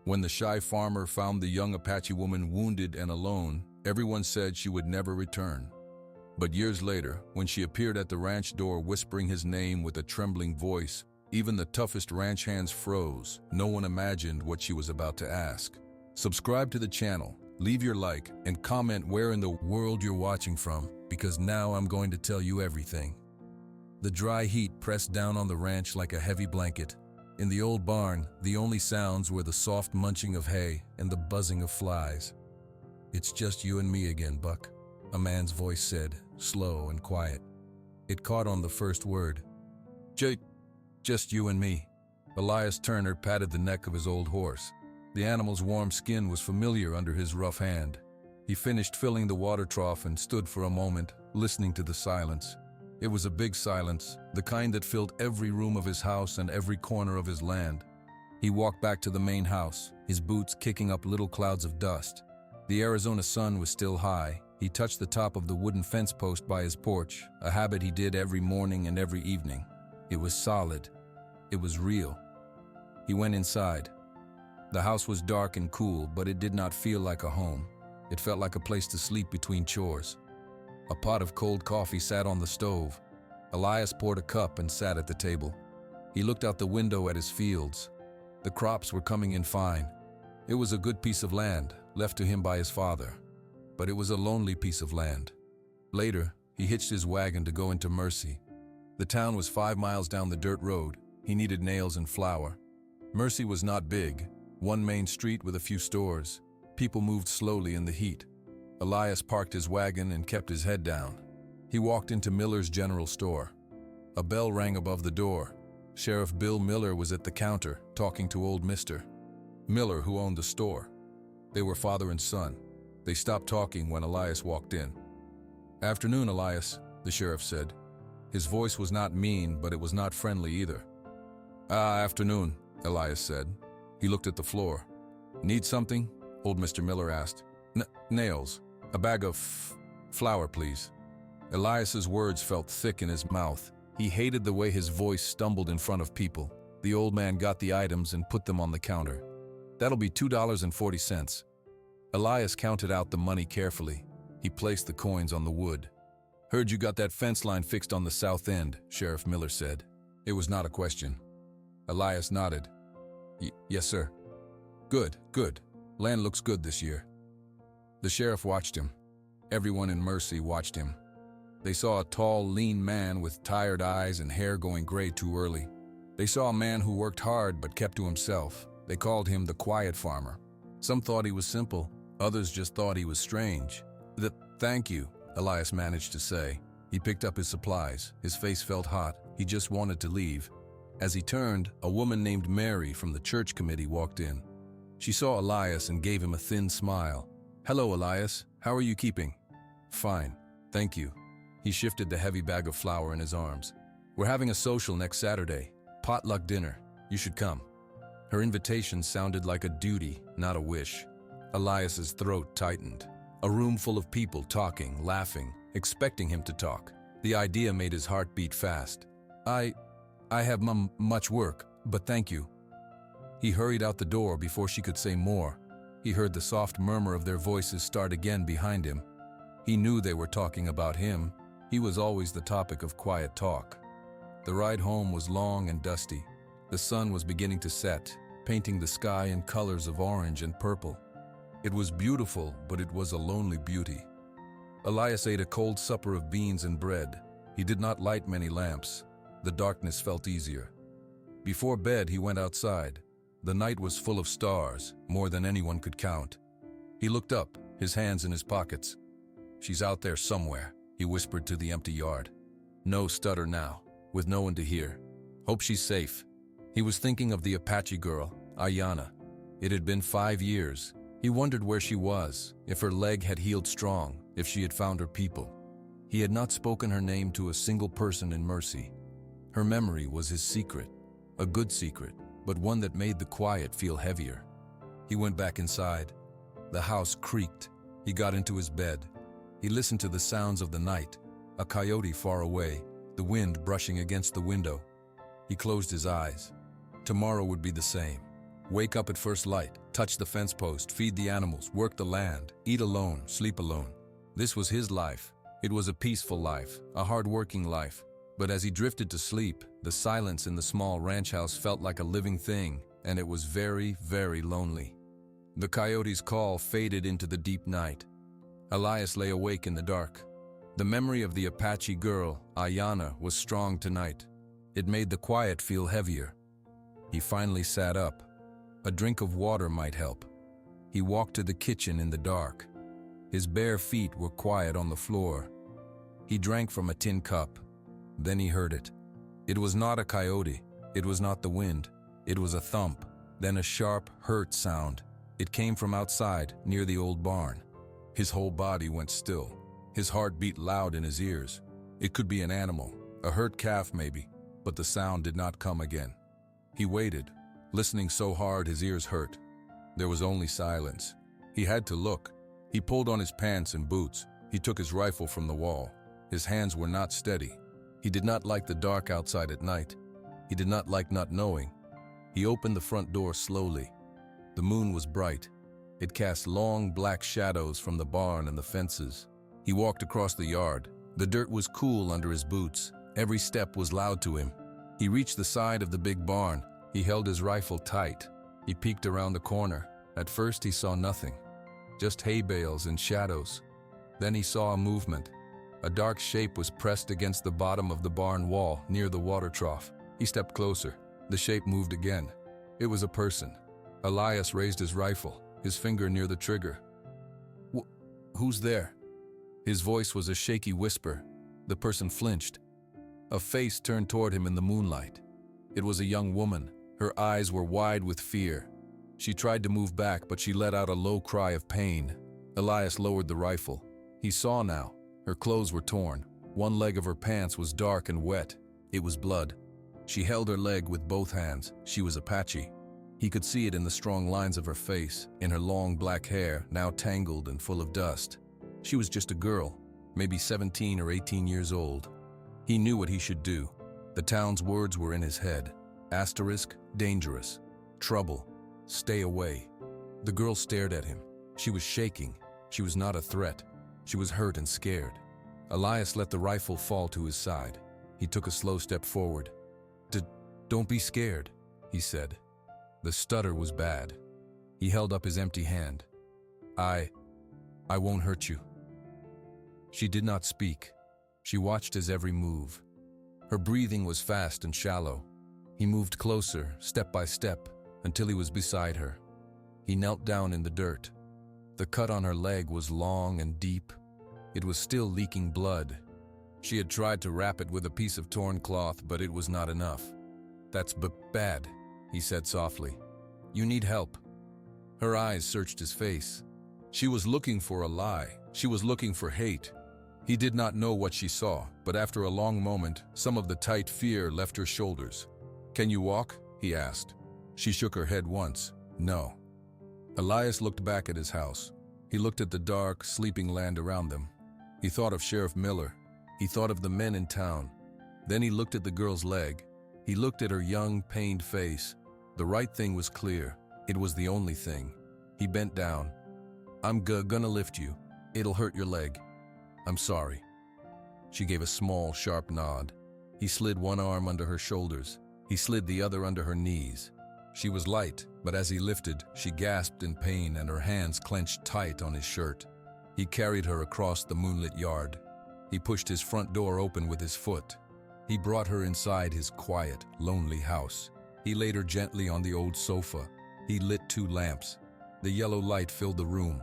When the shy farmer found the young Apache woman wounded and alone, everyone said she would never return. But years later, when she appeared at the ranch door whispering his name with a trembling voice, even the toughest ranch hands froze. No one imagined what she was about to ask. Subscribe to the channel, leave your like, and comment where in the world you're watching from, because now I'm going to tell you everything. The dry heat pressed down on the ranch like a heavy blanket. In the old barn, the only sounds were the soft munching of hay and the buzzing of flies. "It's just you and me again, Buck," a man's voice said, slow and quiet. It caught on the first word. Just you and me." Elias Turner patted the neck of his old horse. The animal's warm skin was familiar under his rough hand. He finished filling the water trough and stood for a moment, listening to the silence. It was a big silence, the kind that filled every room of his house and every corner of his land. He walked back to the main house, his boots kicking up little clouds of dust. The Arizona sun was still high. He touched the top of the wooden fence post by his porch, a habit he did every morning and every evening. It was solid. It was real. He went inside. The house was dark and cool, but it did not feel like a home. It felt like a place to sleep between chores. A pot of cold coffee sat on the stove. Elias poured a cup and sat at the table. He looked out the window at his fields. The crops were coming in fine. It was a good piece of land, left to him by his father. But it was a lonely piece of land. Later, he hitched his wagon to go into Mercy. The town was 5 miles down the dirt road. He needed nails and flour. Mercy was not big, one main street with a few stores. People moved slowly in the heat. Elias parked his wagon and kept his head down. He walked into Miller's General Store. A bell rang above the door. Sheriff Bill Miller was at the counter, talking to old Mr. Miller, who owned the store. They were father and son. They stopped talking when Elias walked in. "Afternoon, Elias," the sheriff said. His voice was not mean, but it was not friendly either. Afternoon," Elias said. He looked at the floor. "Need something?" old Mr. Miller asked. Nails. A bag of flour, please." Elias's words felt thick in his mouth. He hated the way his voice stumbled in front of people. The old man got the items and put them on the counter. "That'll be $2.40. Elias counted out the money carefully. He placed the coins on the wood. "Heard you got that fence line fixed on the south end," Sheriff Miller said. It was not a question. Elias nodded. Yes, sir." Good. Land looks good this year." The sheriff watched him. Everyone in Mercy watched him. They saw a tall, lean man with tired eyes and hair going gray too early. They saw a man who worked hard but kept to himself. They called him the quiet farmer. Some thought he was simple. Others just thought he was strange. Thank you," Elias managed to say. He picked up his supplies. His face felt hot. He just wanted to leave. As he turned, a woman named Mary from the church committee walked in. She saw Elias and gave him a thin smile. "Hello, Elias. How are you keeping?" "Fine, thank you." He shifted the heavy bag of flour in his arms. "We're having a social next Saturday. Potluck dinner. You should come." Her invitation sounded like a duty, not a wish. Elias's throat tightened. A room full of people talking, laughing, expecting him to talk. The idea made his heart beat fast. I have much work, but thank you." He hurried out the door before she could say more. He heard the soft murmur of their voices start again behind him. He knew they were talking about him. He was always the topic of quiet talk. The ride home was long and dusty. The sun was beginning to set, painting the sky in colors of orange and purple. It was beautiful, but it was a lonely beauty. Elias ate a cold supper of beans and bread. He did not light many lamps. The darkness felt easier. Before bed, he went outside. The night was full of stars, more than anyone could count. He looked up, his hands in his pockets. "She's out there somewhere," he whispered to the empty yard. No stutter now, with no one to hear. "Hope she's safe." He was thinking of the Apache girl, Ayanna. It had been 5 years. He wondered where she was, if her leg had healed strong, if she had found her people. He had not spoken her name to a single person in Mercy. Her memory was his secret, a good secret, but one that made the quiet feel heavier. He went back inside. The house creaked. He got into his bed. He listened to the sounds of the night, a coyote far away, the wind brushing against the window. He closed his eyes. Tomorrow would be the same. Wake up at first light, touch the fence post, feed the animals, work the land, eat alone, sleep alone. This was his life. It was a peaceful life, a hard-working life. But as he drifted to sleep, the silence in the small ranch house felt like a living thing, and it was very, very lonely. The coyote's call faded into the deep night. Elias lay awake in the dark. The memory of the Apache girl, Ayana, was strong tonight. It made the quiet feel heavier. He finally sat up. A drink of water might help. He walked to the kitchen in the dark. His bare feet were quiet on the floor. He drank from a tin cup. Then he heard it. It was not a coyote. It was not the wind. It was a thump, then a sharp, hurt sound. It came from outside, near the old barn. His whole body went still. His heart beat loud in his ears. It could be an animal, a hurt calf maybe, but the sound did not come again. He waited, listening so hard his ears hurt. There was only silence. He had to look. He pulled on his pants and boots. He took his rifle from the wall. His hands were not steady. He did not like the dark outside at night. He did not like not knowing. He opened the front door slowly. The moon was bright. It cast long black shadows from the barn and the fences. He walked across the yard. The dirt was cool under his boots. Every step was loud to him. He reached the side of the big barn. He held his rifle tight. He peeked around the corner. At first he saw nothing, just hay bales and shadows. Then he saw a movement. A dark shape was pressed against the bottom of the barn wall near the water trough. He stepped closer. The shape moved again. It was a person. Elias raised his rifle, his finger near the trigger. Who's there?" His voice was a shaky whisper. The person flinched. A face turned toward him in the moonlight. It was a young woman. Her eyes were wide with fear. She tried to move back, but she let out a low cry of pain. Elias lowered the rifle. He saw now. Her clothes were torn. One leg of her pants was dark and wet. It was blood. She held her leg with both hands. She was Apache. He could see it in the strong lines of her face, in her long black hair, now tangled and full of dust. She was just a girl, maybe 17 or 18 years old. He knew what he should do. The town's words were in his head. Asterisk, dangerous. Trouble, stay away. The girl stared at him. She was shaking. She was not a threat. She was hurt and scared. Elias let the rifle fall to his side. He took a slow step forward. "Don't be scared," he said. The stutter was bad. He held up his empty hand. I won't hurt you." She did not speak. She watched his every move. Her breathing was fast and shallow. He moved closer, step by step, until he was beside her. He knelt down in the dirt. The cut on her leg was long and deep. It was still leaking blood. She had tried to wrap it with a piece of torn cloth, but it was not enough. "That's bad," he said softly. "You need help." Her eyes searched his face. She was looking for a lie. She was looking for hate. He did not know what she saw, but after a long moment, some of the tight fear left her shoulders. "Can you walk?" he asked. She shook her head once. "No." Elias looked back at his house. He looked at the dark, sleeping land around them. He thought of Sheriff Miller. He thought of the men in town. Then he looked at the girl's leg. He looked at her young, pained face. The right thing was clear. It was the only thing. He bent down. "I'm gonna lift you. It'll hurt your leg. I'm sorry." She gave a small, sharp nod. He slid one arm under her shoulders. He slid the other under her knees. She was light, but as he lifted, she gasped in pain and her hands clenched tight on his shirt. He carried her across the moonlit yard. He pushed his front door open with his foot. He brought her inside his quiet, lonely house. He laid her gently on the old sofa. He lit 2 lamps. The yellow light filled the room.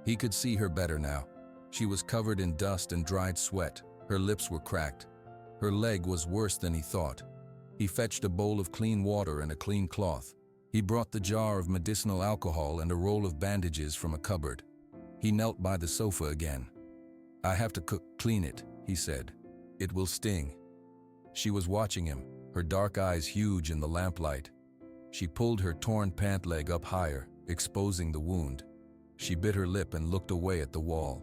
He could see her better now. She was covered in dust and dried sweat. Her lips were cracked. Her leg was worse than he thought. He fetched a bowl of clean water and a clean cloth. He brought the jar of medicinal alcohol and a roll of bandages from a cupboard. He knelt by the sofa again. "I have to clean it," he said. "It will sting." She was watching him, her dark eyes huge in the lamplight. She pulled her torn pant leg up higher, exposing the wound. She bit her lip and looked away at the wall.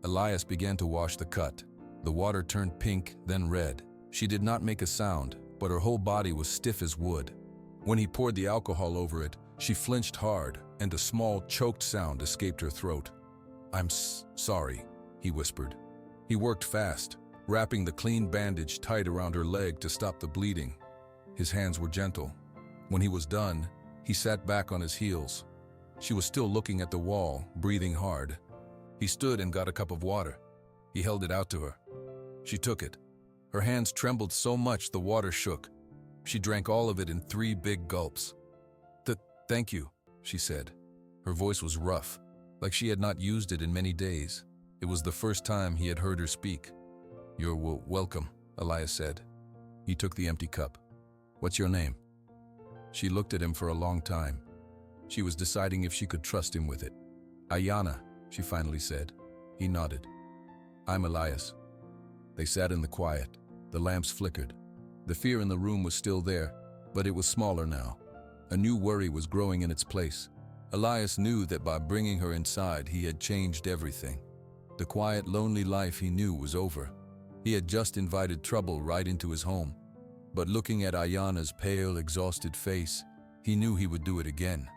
Elias began to wash the cut. The water turned pink, then red. She did not make a sound, but her whole body was stiff as wood. When he poured the alcohol over it, She flinched hard, and a small, choked sound escaped her throat. "I'm sorry," he whispered. He worked fast, wrapping the clean bandage tight around her leg to stop the bleeding. His hands were gentle. When he was done, he sat back on his heels. She was still looking at the wall, breathing hard. He stood and got a cup of water. He held it out to her. She took it. Her hands trembled so much the water shook. She drank all of it in 3 big gulps. "Thank you," she said. Her voice was rough, like she had not used it in many days. It was the first time he had heard her speak. "You're welcome," Elias said. He took the empty cup. "What's your name?" She looked at him for a long time. She was deciding if she could trust him with it. "Ayana," she finally said. He nodded. "I'm Elias." They sat in the quiet. The lamps flickered. The fear in the room was still there, but it was smaller now. A new worry was growing in its place. Elias knew that by bringing her inside, he had changed everything. The quiet, lonely life he knew was over. He had just invited trouble right into his home. But looking at Ayana's pale, exhausted face, he knew he would do it again.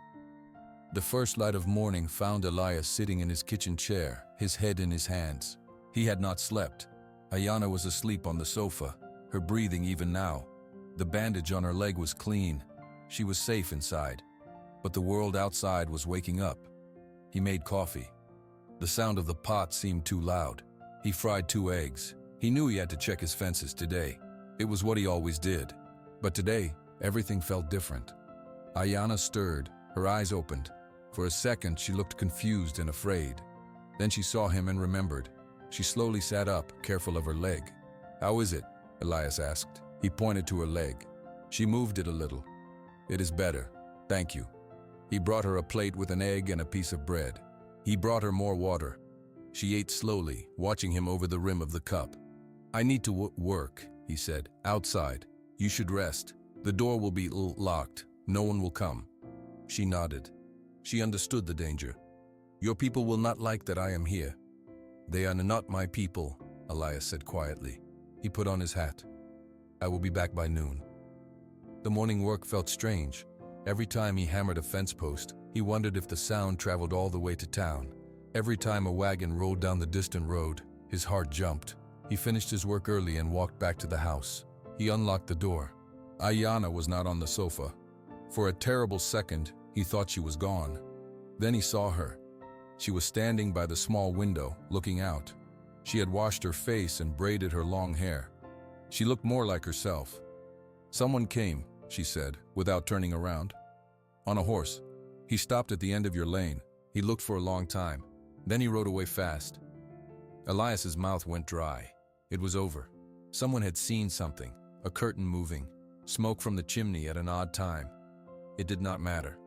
The first light of morning found Elias sitting in his kitchen chair, his head in his hands. He had not slept. Ayana was asleep on the sofa, her breathing even now. The bandage on her leg was clean. She was safe inside. But the world outside was waking up. He made coffee. The sound of the pot seemed too loud. He fried 2 eggs. He knew he had to check his fences today. It was what he always did. But today, everything felt different. Ayana stirred, her eyes opened. For a second, she looked confused and afraid. Then she saw him and remembered. She slowly sat up, careful of her leg. "How is it?" Elias asked. He pointed to her leg. She moved it a little. "It is better. Thank you." He brought her a plate with an egg and a piece of bread. He brought her more water. She ate slowly, watching him over the rim of the cup. "I need to work," he said. "Outside. You should rest. The door will be locked. No one will come." She nodded. She understood the danger. "Your people will not like that I am here." "They are not my people," Elias said quietly. He put on his hat. "I will be back by noon." The morning work felt strange. Every time he hammered a fence post, he wondered if the sound traveled all the way to town. Every time a wagon rolled down the distant road, his heart jumped. He finished his work early and walked back to the house. He unlocked the door. Ayana was not on the sofa. For a terrible second, he thought she was gone. Then he saw her. She was standing by the small window, looking out. She had washed her face and braided her long hair. She looked more like herself. "Someone came," she said, without turning around. "On a horse. He stopped at the end of your lane. He looked for a long time. Then he rode away fast." Elias's mouth went dry. It was over. Someone had seen something, a curtain moving, smoke from the chimney at an odd time. It did not matter.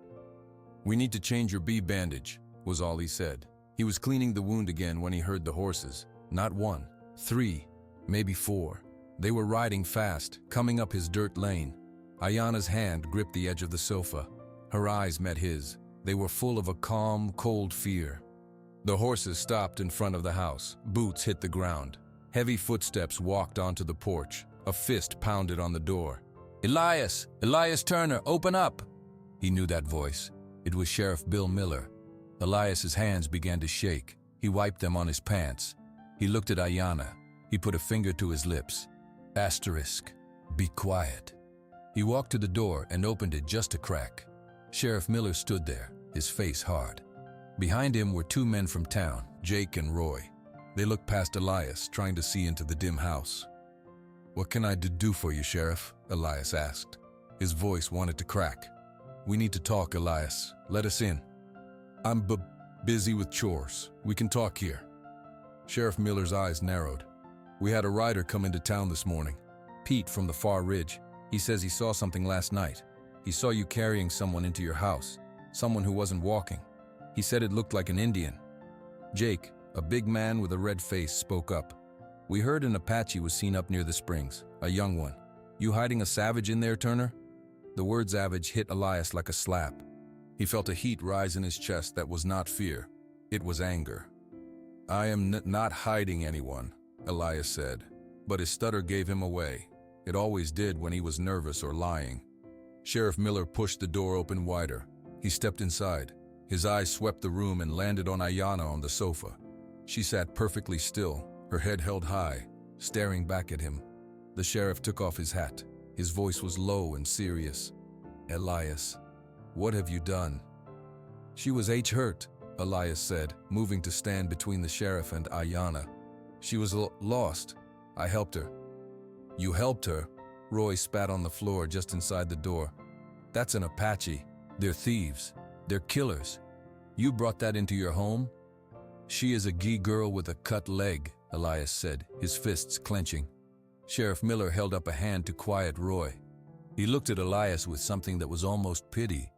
"We need to change your bandage," was all he said. He was cleaning the wound again when he heard the horses. Not 1, 3, maybe 4. They were riding fast, coming up his dirt lane. Ayana's hand gripped the edge of the sofa. Her eyes met his. They were full of a calm, cold fear. The horses stopped in front of the house. Boots hit the ground. Heavy footsteps walked onto the porch. A fist pounded on the door. "Elias! Elias Turner, open up!" He knew that voice. It was Sheriff Bill Miller. Elias's hands began to shake. He wiped them on his pants. He looked at Ayana. He put a finger to his lips. Asterisk. Be quiet. He walked to the door and opened it just a crack. Sheriff Miller stood there, his face hard. Behind him were 2 men from town, Jake and Roy. They looked past Elias, trying to see into the dim house. "What can I do for you, Sheriff?" Elias asked. His voice wanted to crack. "We need to talk, Elias. Let us in." "I'm busy with chores. We can talk here." Sheriff Miller's eyes narrowed. "We had a rider come into town this morning. Pete from the far ridge. He says he saw something last night. He saw you carrying someone into your house, someone who wasn't walking. He said it looked like an Indian." Jake, a big man with a red face, spoke up. "We heard an Apache was seen up near the springs, a young one. You hiding a savage in there, Turner?" The word savage hit Elias like a slap. He felt a heat rise in his chest that was not fear. It was anger. "I am not hiding anyone," Elias said, but his stutter gave him away. It always did when he was nervous or lying. Sheriff Miller pushed the door open wider. He stepped inside. His eyes swept the room and landed on Ayana on the sofa. She sat perfectly still, her head held high, staring back at him. The sheriff took off his hat. His voice was low and serious. "Elias, what have you done?" "She was hurt," Elias said, moving to stand between the sheriff and Ayana. "She was lost. I helped her." "You helped her?" Roy spat on the floor just inside the door. "That's an Apache. They're thieves. They're killers. You brought that into your home?" "She is a Gee girl with a cut leg," Elias said, his fists clenching. Sheriff Miller held up a hand to quiet Roy. He looked at Elias with something that was almost pity.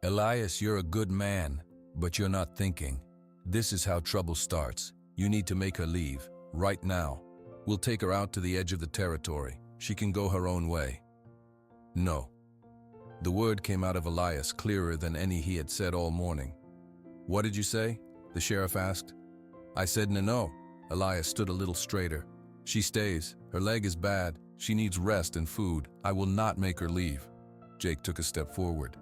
"Elias, you're a good man, but you're not thinking. This is how trouble starts. You need to make her leave, right now. We'll take her out to the edge of the territory. She can go her own way." "No." The word came out of Elias clearer than any he had said all morning. "What did you say?" the sheriff asked. "I said no." Elias stood a little straighter. "She stays. Her leg is bad. She needs rest and food. I will not make her leave." Jake took a step forward.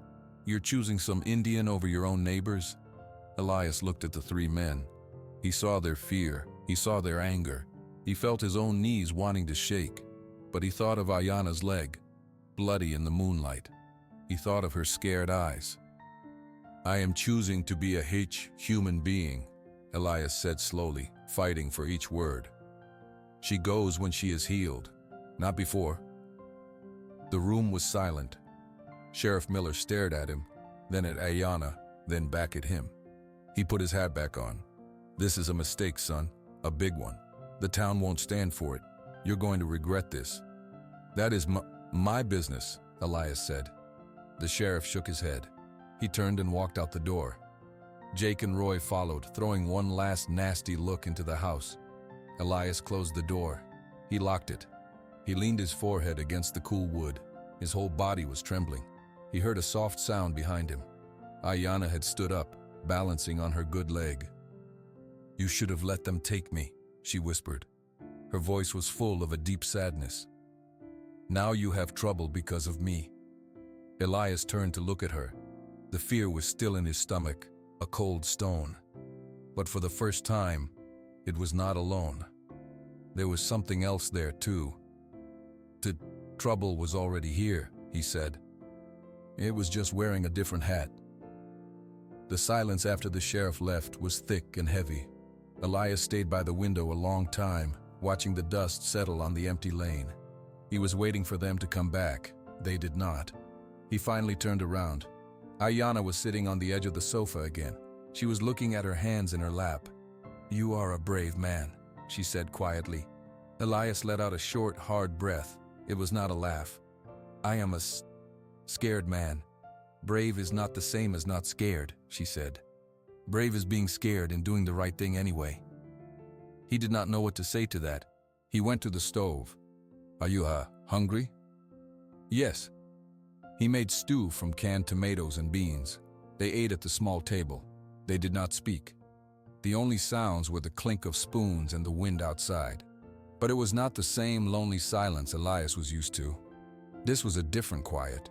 "You're choosing some Indian over your own neighbors?" Elias looked at the three men. He saw their fear. He saw their anger. He felt his own knees wanting to shake. But he thought of Ayana's leg, bloody in the moonlight. He thought of her scared eyes. "I am choosing to be a human being," Elias said slowly, fighting for each word. "She goes when she is healed, not before." The room was silent. Sheriff Miller stared at him, then at Ayana, then back at him. He put his hat back on. "This is a mistake, son, a big one. The town won't stand for it. You're going to regret this." "That is my business," Elias said. The sheriff shook his head. He turned and walked out the door. Jake and Roy followed, throwing one last nasty look into the house. Elias closed the door. He locked it. He leaned his forehead against the cool wood. His whole body was trembling. He heard a soft sound behind him. Ayana had stood up, balancing on her good leg. "You should have let them take me," she whispered. Her voice was full of a deep sadness. "Now you have trouble because of me." Elias turned to look at her. The fear was still in his stomach, a cold stone. But for the first time, it was not alone. There was something else there too. The trouble was already here, he said. It was just wearing a different hat. The silence after the sheriff left was thick and heavy. Elias stayed by the window a long time, watching the dust settle on the empty lane. He was waiting for them to come back. They did not. He finally turned around. Ayana was sitting on the edge of the sofa again. She was looking at her hands in her lap. "You are a brave man," she said quietly. Elias let out a short, hard breath. It was not a laugh. "I am a scared man. Brave is not the same as not scared," she said. "Brave is being scared and doing the right thing anyway." He did not know what to say to that. He went to the stove. "Are you, hungry?" "Yes." He made stew from canned tomatoes and beans. They ate at the small table. They did not speak. The only sounds were the clink of spoons and the wind outside. But it was not the same lonely silence Elias was used to. This was a different quiet.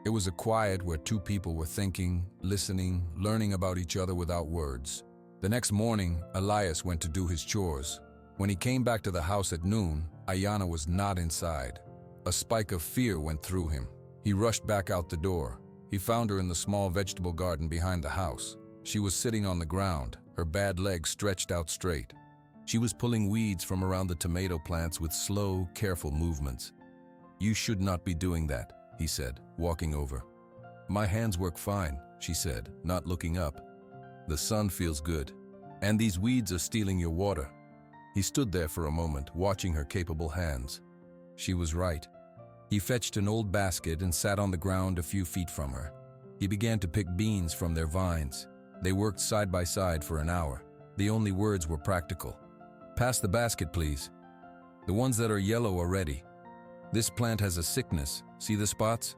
It was a quiet where two people were thinking, listening, learning about each other without words. The next morning, Elias went to do his chores. When he came back to the house at noon, Ayana was not inside. A spike of fear went through him. He rushed back out the door. He found her in the small vegetable garden behind the house. She was sitting on the ground, her bad legs stretched out straight. She was pulling weeds from around the tomato plants with slow, careful movements. "You should not be doing that," he said, walking over. "My hands work fine," she said, not looking up. "The sun feels good. And these weeds are stealing your water." He stood there for a moment, watching her capable hands. She was right. He fetched an old basket and sat on the ground a few feet from her. He began to pick beans from their vines. They worked side by side for an hour. The only words were practical. "Pass the basket, please. The ones that are yellow are ready. This plant has a sickness. See the spots?"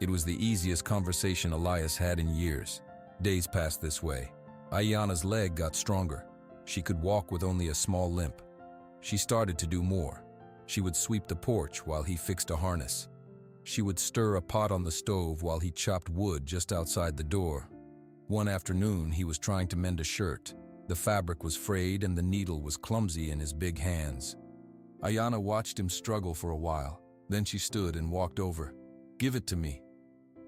It was the easiest conversation Elias had in years. Days passed this way. Ayana's leg got stronger. She could walk with only a small limp. She started to do more. She would sweep the porch while he fixed a harness. She would stir a pot on the stove while he chopped wood just outside the door. One afternoon, he was trying to mend a shirt. The fabric was frayed and the needle was clumsy in his big hands. Ayana watched him struggle for a while. Then she stood and walked over. "Give it to me."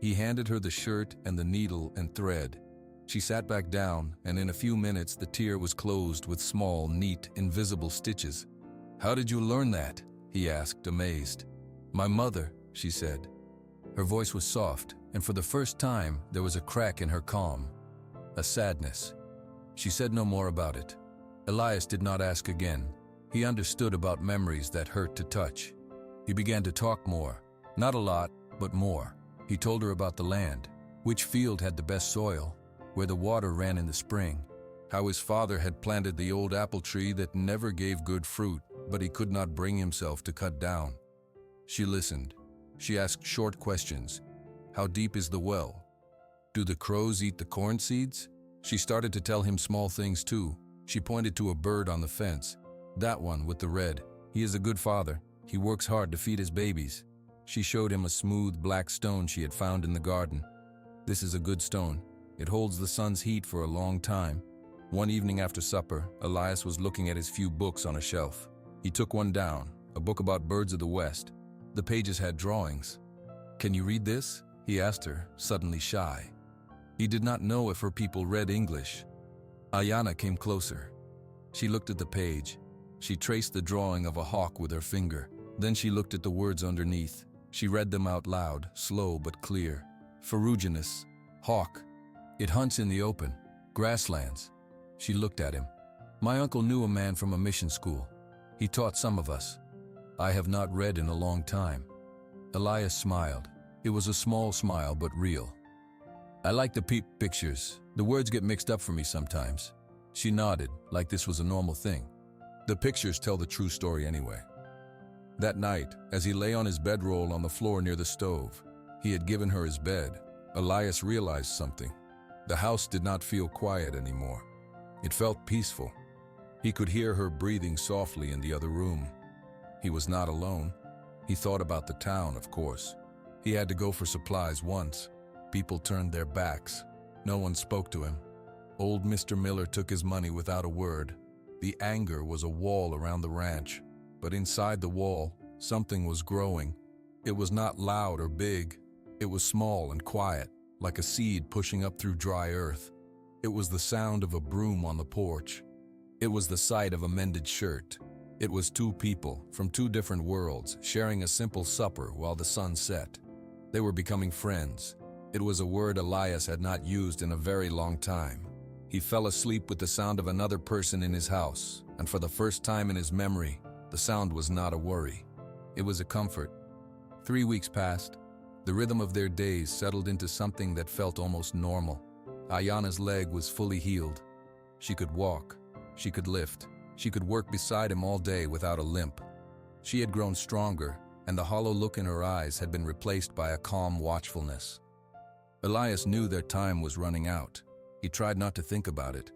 He handed her the shirt and the needle and thread. She sat back down, and in a few minutes the tear was closed with small, neat, invisible stitches. "How did you learn that?" he asked, amazed. "My mother," she said. Her voice was soft, and for the first time there was a crack in her calm, a sadness. She said no more about it. Elias did not ask again. He understood about memories that hurt to touch. He began to talk more, not a lot, but more. He told her about the land, which field had the best soil, where the water ran in the spring, how his father had planted the old apple tree that never gave good fruit, but he could not bring himself to cut down. She listened. She asked short questions. How deep is the well? Do the crows eat the corn seeds? She started to tell him small things too. She pointed to a bird on the fence. That one with the red. He is a good father. He works hard to feed his babies. She showed him a smooth black stone she had found in the garden. This is a good stone. It holds the sun's heat for a long time. One evening after supper, Elias was looking at his few books on a shelf. He took one down, a book about birds of the West. The pages had drawings. "Can you read this?" he asked her, suddenly shy. He did not know if her people read English. Ayana came closer. She looked at the page. She traced the drawing of a hawk with her finger. Then she looked at the words underneath. She read them out loud, slow but clear. Ferruginous, hawk. It hunts in the open, grasslands. She looked at him. "My uncle knew a man from a mission school. He taught some of us. I have not read in a long time." Elias smiled. It was a small smile, but real. "I like the pictures. The words get mixed up for me sometimes." She nodded, like this was a normal thing. "The pictures tell the true story anyway." That night, as he lay on his bedroll on the floor near the stove, he had given her his bed. Elias realized something. The house did not feel quiet anymore. It felt peaceful. He could hear her breathing softly in the other room. He was not alone. He thought about the town, of course. He had to go for supplies once. People turned their backs. No one spoke to him. Old Mr. Miller took his money without a word. The anger was a wall around the ranch, but inside the wall, something was growing. It was not loud or big. It was small and quiet, like a seed pushing up through dry earth. It was the sound of a broom on the porch. It was the sight of a mended shirt. It was two people from two different worlds sharing a simple supper while the sun set. They were becoming friends. It was a word Elias had not used in a very long time. He fell asleep with the sound of another person in his house, and for the first time in his memory, the sound was not a worry. It was a comfort. 3 weeks passed. The rhythm of their days settled into something that felt almost normal. Ayana's leg was fully healed. She could walk. She could lift. She could work beside him all day without a limp. She had grown stronger, and the hollow look in her eyes had been replaced by a calm watchfulness. Elias knew their time was running out. He tried not to think about it.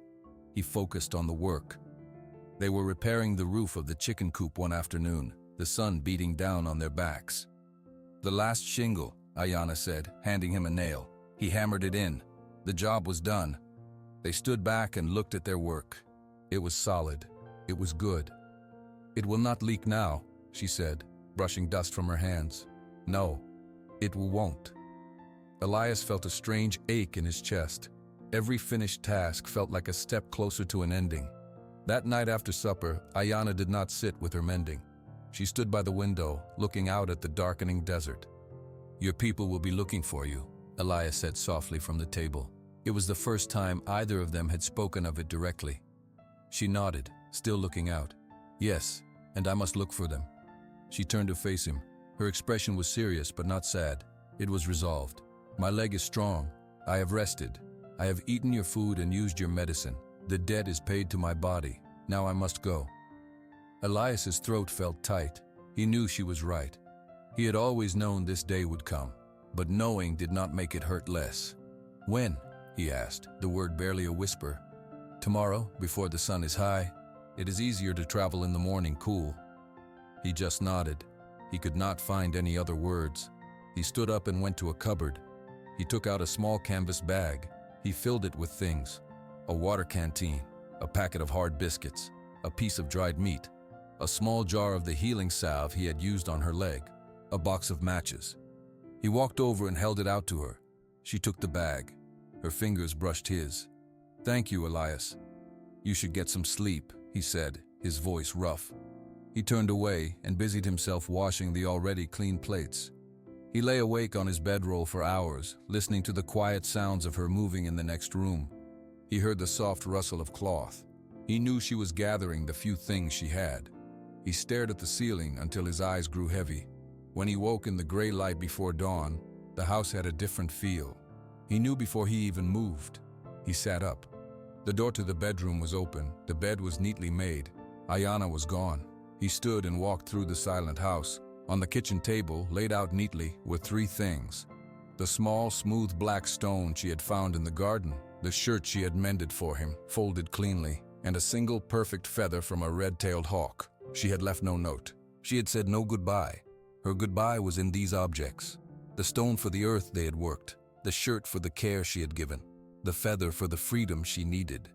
He focused on the work. They were repairing the roof of the chicken coop one afternoon, the sun beating down on their backs. "The last shingle," Ayana said, handing him a nail. He hammered it in. The job was done. They stood back and looked at their work. It was solid. It was good. "It will not leak now," she said, brushing dust from her hands. "No, it won't." Elias felt a strange ache in his chest. Every finished task felt like a step closer to an ending. That night after supper, Ayana did not sit with her mending. She stood by the window, looking out at the darkening desert. "Your people will be looking for you," Elias said softly from the table. It was the first time either of them had spoken of it directly. She nodded, still looking out. "Yes, and I must look for them." She turned to face him. Her expression was serious but not sad. It was resolved. "My leg is strong. I have rested. I have eaten your food and used your medicine. The debt is paid to my body. Now I must go." Elias's throat felt tight. He knew she was right. He had always known this day would come, but knowing did not make it hurt less. "When?" he asked, the word barely a whisper. "Tomorrow, before the sun is high. It is easier to travel in the morning cool." He just nodded. He could not find any other words. He stood up and went to a cupboard. He took out a small canvas bag. He filled it with things: a water canteen, a packet of hard biscuits, a piece of dried meat, a small jar of the healing salve he had used on her leg, a box of matches. He walked over and held it out to her. She took the bag. Her fingers brushed his. "Thank you, Elias. You should get some sleep," he said, his voice rough. He turned away and busied himself washing the already clean plates. He lay awake on his bedroll for hours, listening to the quiet sounds of her moving in the next room. He heard the soft rustle of cloth. He knew she was gathering the few things she had. He stared at the ceiling until his eyes grew heavy. When he woke in the gray light before dawn, the house had a different feel. He knew before he even moved. He sat up. The door to the bedroom was open. The bed was neatly made. Ayana was gone. He stood and walked through the silent house. On the kitchen table, laid out neatly, were 3 things: the small, smooth black stone she had found in the garden, the shirt she had mended for him, folded cleanly, and a single perfect feather from a red-tailed hawk. She had left no note. She had said no goodbye. Her goodbye was in these objects: the stone for the earth they had worked, the shirt for the care she had given, the feather for the freedom she needed.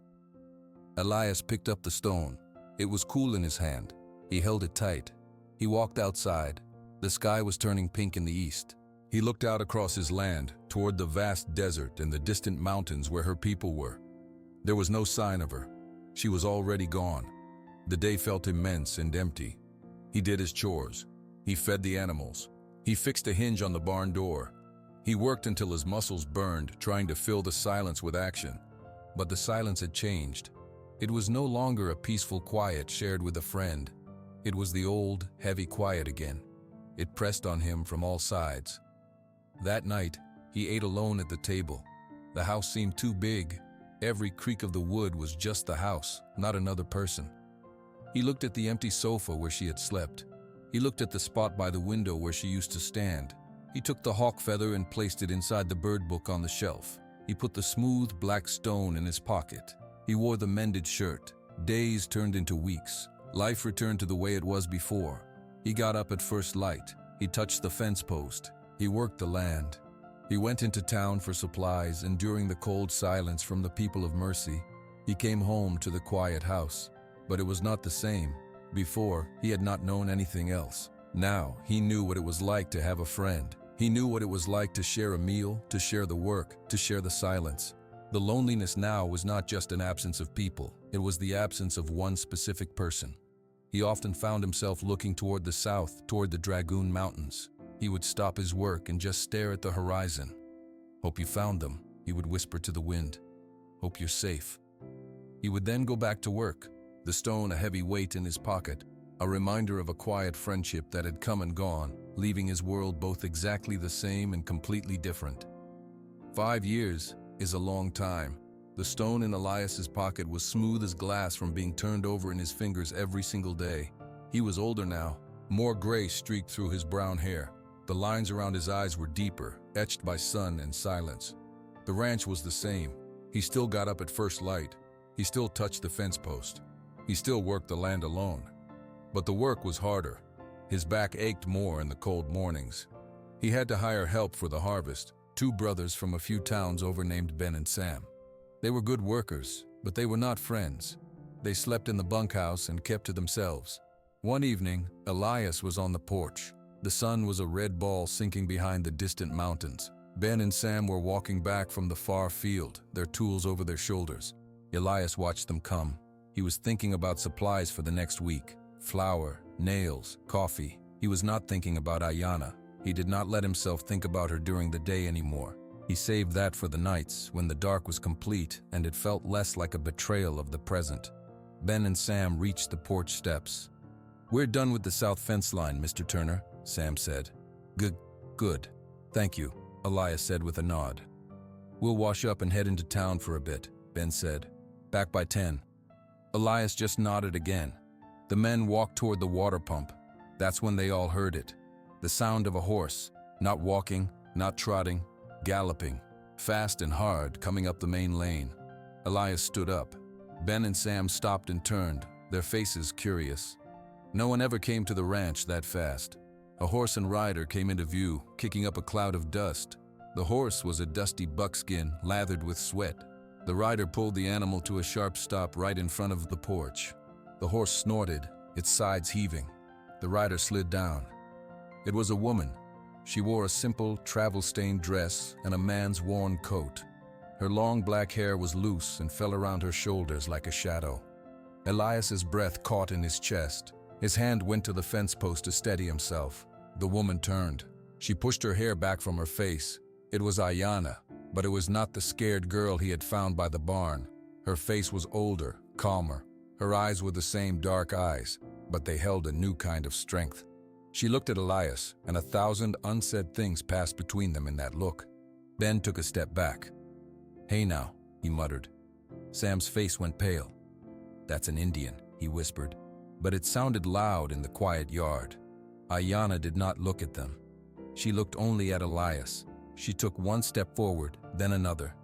Elias picked up the stone. It was cool in his hand. He held it tight. He walked outside. The sky was turning pink in the east. He looked out across his land, toward the vast desert and the distant mountains where her people were. There was no sign of her. She was already gone. The day felt immense and empty. He did his chores. He fed the animals. He fixed a hinge on the barn door. He worked until his muscles burned, trying to fill the silence with action. But the silence had changed. It was no longer a peaceful quiet shared with a friend. It was the old, heavy quiet again. It pressed on him from all sides. That night, he ate alone at the table. The house seemed too big. Every creak of the wood was just the house, not another person. He looked at the empty sofa where she had slept. He looked at the spot by the window where she used to stand. He took the hawk feather and placed it inside the bird book on the shelf. He put the smooth black stone in his pocket. He wore the mended shirt. Days turned into weeks. Life returned to the way it was before. He got up at first light. He touched the fence post. He worked the land. He went into town for supplies, and during the cold silence from the people of Mercy, he came home to the quiet house. But it was not the same. Before, he had not known anything else. Now, he knew what it was like to have a friend. He knew what it was like to share a meal, to share the work, to share the silence. The loneliness now was not just an absence of people. It was the absence of one specific person. He often found himself looking toward the south, toward the Dragoon Mountains. He would stop his work and just stare at the horizon. "Hope you found them," he would whisper to the wind. "Hope you're safe." He would then go back to work, the stone a heavy weight in his pocket, a reminder of a quiet friendship that had come and gone, leaving his world both exactly the same and completely different. 5 years is a long time. The stone in Elias's pocket was smooth as glass from being turned over in his fingers every single day. He was older now. More gray streaked through his brown hair. The lines around his eyes were deeper, etched by sun and silence. The ranch was the same. He still got up at first light. He still touched the fence post. He still worked the land alone. But the work was harder. His back ached more in the cold mornings. He had to hire help for the harvest. 2 brothers from a few towns over named Ben and Sam. They were good workers, but they were not friends. They slept in the bunkhouse and kept to themselves. One evening, Elias was on the porch. The sun was a red ball sinking behind the distant mountains. Ben and Sam were walking back from the far field, their tools over their shoulders. Elias watched them come. He was thinking about supplies for the next week: flour, nails, coffee. He was not thinking about Ayana. He did not let himself think about her during the day anymore. He saved that for the nights, when the dark was complete and it felt less like a betrayal of the present. Ben and Sam reached the porch steps. "We're done with the south fence line, Mr. Turner," Sam said. Good. Thank you," Elias said with a nod. "We'll wash up and head into town for a bit," Ben said. "Back by 10. Elias just nodded again. The men walked toward the water pump. That's when they all heard it. The sound of a horse, not walking, not trotting, galloping, fast and hard, coming up the main lane. Elias stood up. Ben and Sam stopped and turned, their faces curious. No one ever came to the ranch that fast. A horse and rider came into view, kicking up a cloud of dust. The horse was a dusty buckskin, lathered with sweat. The rider pulled the animal to a sharp stop right in front of the porch. The horse snorted, its sides heaving. The rider slid down. It was a woman. She wore a simple, travel-stained dress and a man's worn coat. Her long black hair was loose and fell around her shoulders like a shadow. Elias's breath caught in his chest. His hand went to the fence post to steady himself. The woman turned. She pushed her hair back from her face. It was Ayanna, but it was not the scared girl he had found by the barn. Her face was older, calmer. Her eyes were the same dark eyes, but they held a new kind of strength. She looked at Elias, and 1,000 unsaid things passed between them in that look. Ben took a step back. "Hey now," he muttered. Sam's face went pale. "That's an Indian," he whispered, but it sounded loud in the quiet yard. Ayanna did not look at them. She looked only at Elias. She took one step forward, then another.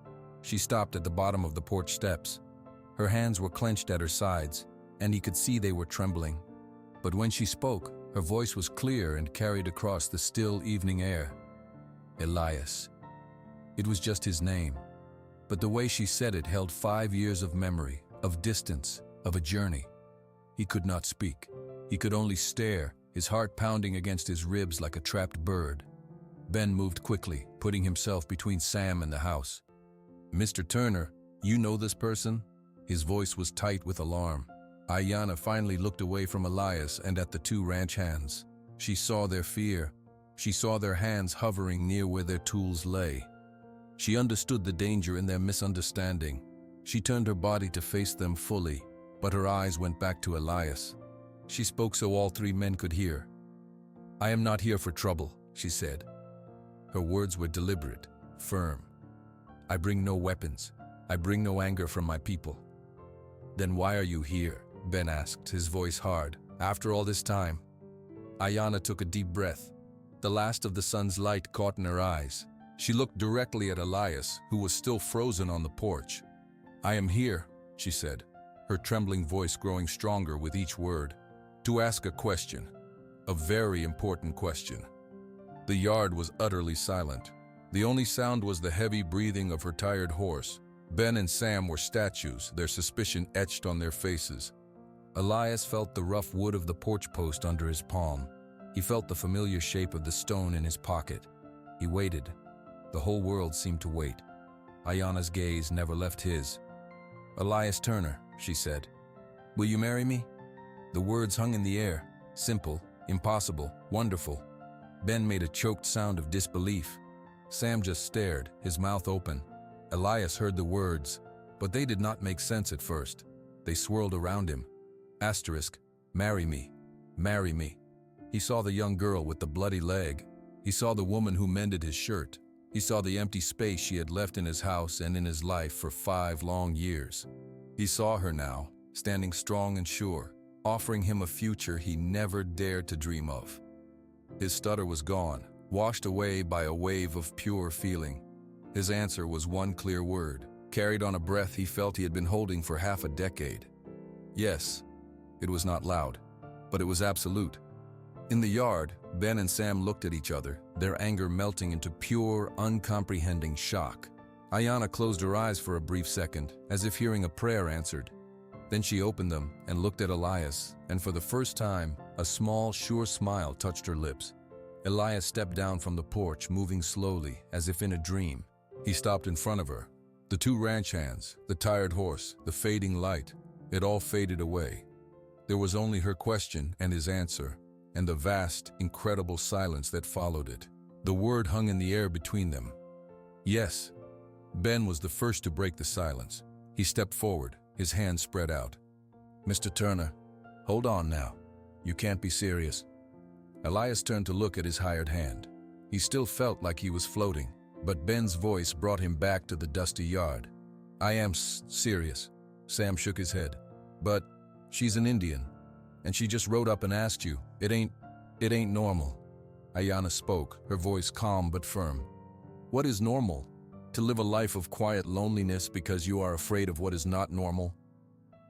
She stopped at the bottom of the porch steps. Her hands were clenched at her sides, and he could see they were trembling. But when she spoke, her voice was clear and carried across the still evening air. Elias. It was just his name. But the way she said it held 5 years of memory, of distance, of a journey. He could not speak. He could only stare, his heart pounding against his ribs like a trapped bird. Ben moved quickly, putting himself between Sam and the house. "Mr. Turner, you know this person?" His voice was tight with alarm. Ayanna finally looked away from Elias and at the two ranch hands. She saw their fear. She saw their hands hovering near where their tools lay. She understood the danger in their misunderstanding. She turned her body to face them fully, but her eyes went back to Elias. She spoke so all three men could hear. "I am not here for trouble," she said. Her words were deliberate, firm. "I bring no weapons. I bring no anger from my people." "Then why are you here?" Ben asked, his voice hard. "After all this time?" Ayanna took a deep breath. The last of the sun's light caught in her eyes. She looked directly at Elias, who was still frozen on the porch. "I am here," she said, her trembling voice growing stronger with each word, "to ask a question, a very important question." The yard was utterly silent. The only sound was the heavy breathing of her tired horse. Ben and Sam were statues, their suspicion etched on their faces. Elias felt the rough wood of the porch post under his palm. He felt the familiar shape of the stone in his pocket. He waited. The whole world seemed to wait. Ayanna's gaze never left his. "Elias Turner," she said, "will you marry me?" The words hung in the air, simple, impossible, wonderful. Ben made a choked sound of disbelief. Sam just stared, his mouth open. Elias heard the words, but they did not make sense at first. They swirled around him. Asterisk, marry me, marry me. He saw the young girl with the bloody leg. He saw the woman who mended his shirt. He saw the empty space she had left in his house and in his life for 5 long years. He saw her now, standing strong and sure, offering him a future he never dared to dream of. His stutter was gone, washed away by a wave of pure feeling. His answer was one clear word, carried on a breath he felt he had been holding for half a decade. Yes. It was not loud, but it was absolute. In the yard, Ben and Sam looked at each other, their anger melting into pure, uncomprehending shock. Ayanna closed her eyes for a brief second, as if hearing a prayer answered. Then she opened them and looked at Elias, and for the first time, a small, sure smile touched her lips. Elias stepped down from the porch, moving slowly, as if in a dream. He stopped in front of her. The two ranch hands, the tired horse, the fading light, it all faded away. There was only her question and his answer, and the vast, incredible silence that followed it. The word hung in the air between them. Yes. Ben was the first to break the silence. He stepped forward, his hands spread out. "Mr. Turner, hold on now. You can't be serious." Elias turned to look at his hired hand. He still felt like he was floating, but Ben's voice brought him back to the dusty yard. "I am serious." Sam shook his head. "But she's an Indian, and she just rode up and asked you. It ain't normal." Ayanna spoke, her voice calm but firm. "What is normal? To live a life of quiet loneliness because you are afraid of what is not normal?"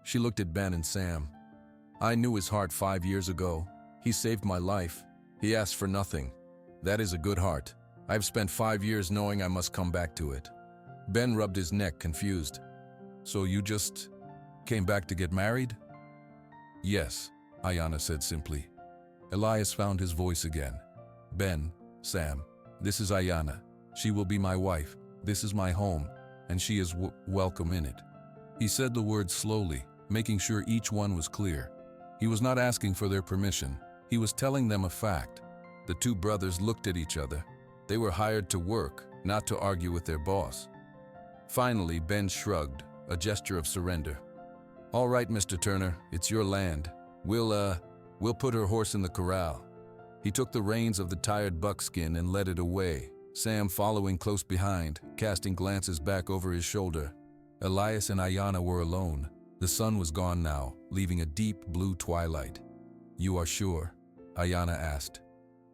She looked at Ben and Sam. "I knew his heart 5 years ago. He saved my life. He asked for nothing. That is a good heart. I've spent 5 years knowing I must come back to it. Ben rubbed his neck, confused. So you just came back to get married? Yes, Ayanna said simply. Elias found his voice again. Ben, Sam, this is Ayanna. She will be my wife. This is my home, and she is welcome in it. He said the words slowly, making sure each one was clear. He was not asking for their permission. He was telling them a fact. The two brothers looked at each other. They were hired to work, not to argue with their boss. Finally, Ben shrugged, a gesture of surrender. All right, Mr. Turner, it's your land. We'll put her horse in the corral. He took the reins of the tired buckskin and led it away, Sam following close behind, casting glances back over his shoulder. Elias and Ayanna were alone. The sun was gone now, leaving a deep blue twilight. You are sure? Ayanna asked.